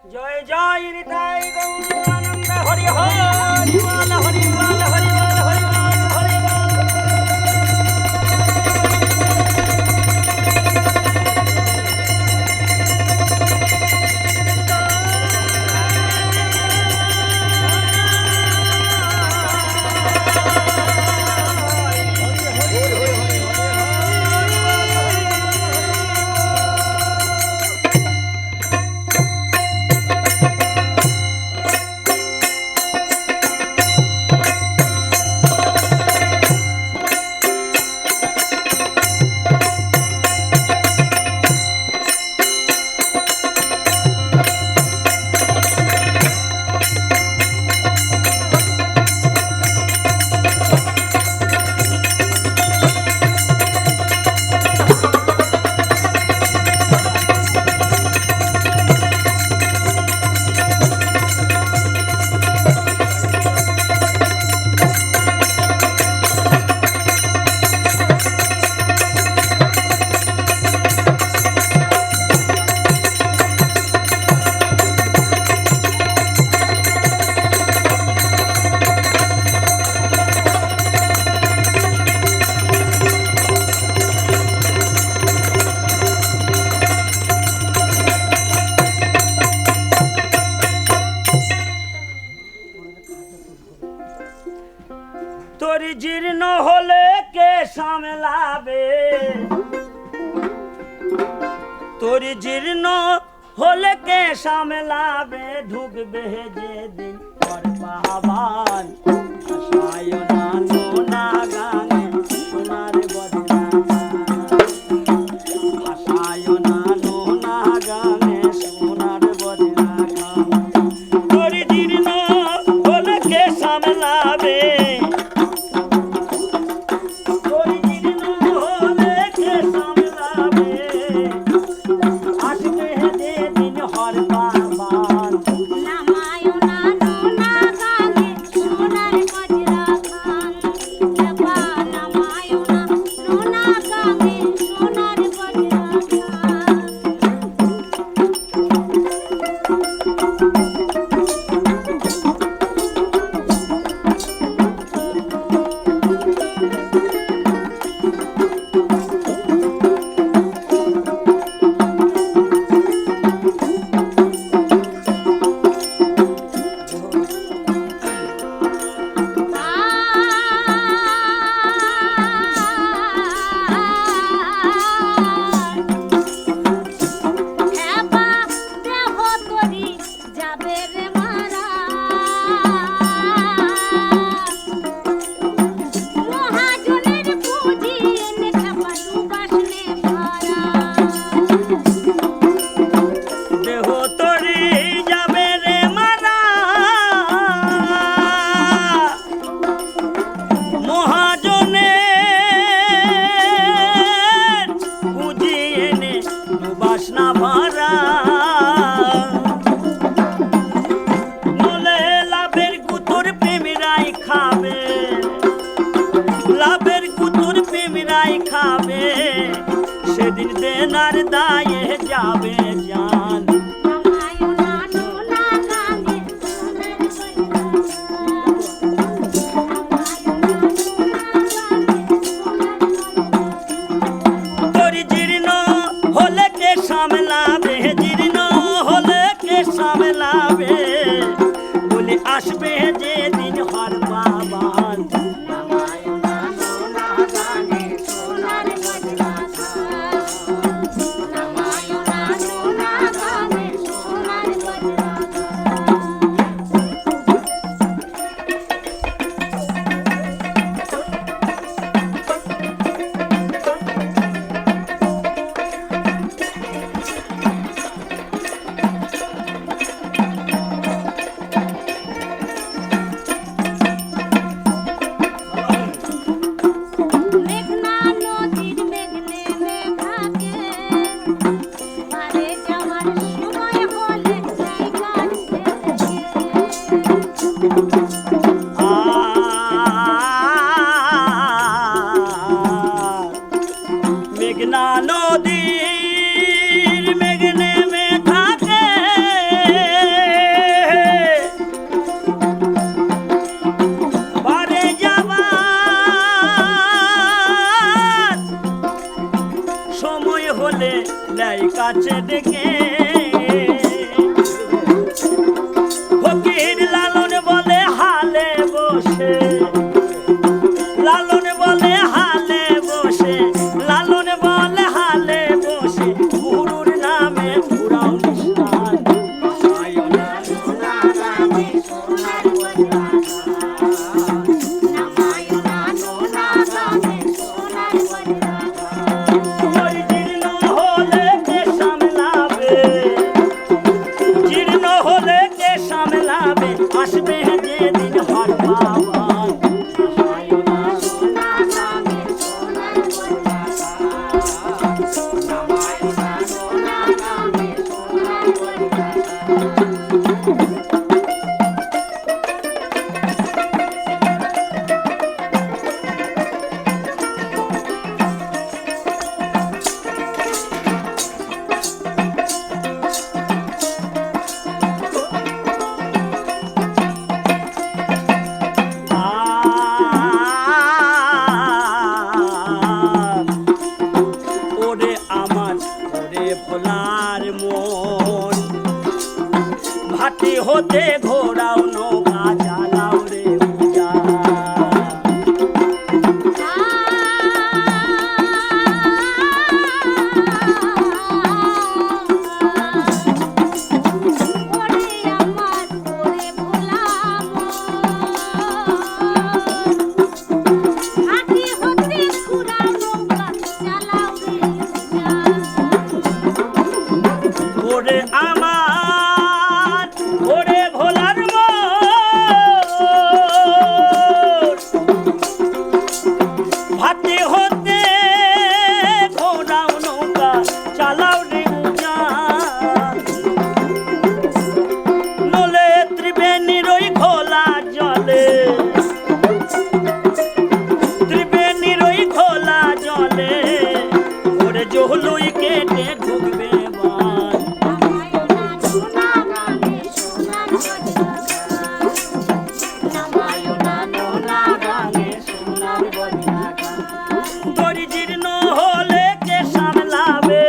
জয় জয় হৃদয় গৌরানন্দ হরি হরি বল হরি বল হরি বল হরি বল হরি বল। তোর জীর্ণ হলে কে সামলাবে, তোর জীর্ণ হলে কে সামলাবে, ঢুকবে যেদিন পর পাবান আশায় নানো না গানে সোনার বদনা, আশায় নানো না গানে সোনার বদনা। তোর জীর্ণ হলে কে সামলাবে, সেদিন দেনার দায়ে যাবে জান। তোর জীর্ণ হলে কে সামলাবে, জীর্ণ হলে কে সামলাবে, বলে আসবে যেদিন হর বাবান ডেকে ডেকে ফকির লালন বলে হালে বসে লালন বলে হালে বসে লালন বলে হালে বসে গুরুর নামে পুরাও নিশান আসবে যেদিন হর পাওয়ান ভোলার মন ভাটি হতে ঘোড়াও নৌকা চালাও রে পূজা ওরে আমার ওরে ভোলার ভাতে হতে ঘোড়াও নৌকা চালাও রে পূজা নলে ত্রিবেণীর ওই খোলা জলে ত্রিবেণীর ওই খোলা জলে ওরে জহলুই কেটে ঢুকবে জীর্ণ হলে কে সামলাবে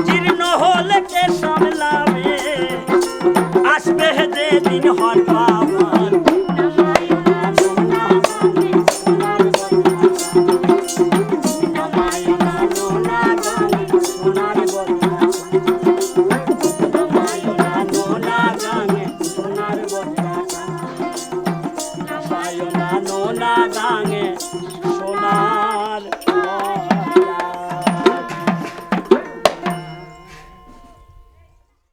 জীর্ণ হলে কে সামলাবে আসবে যেদিন হর পাওয়ান সোনার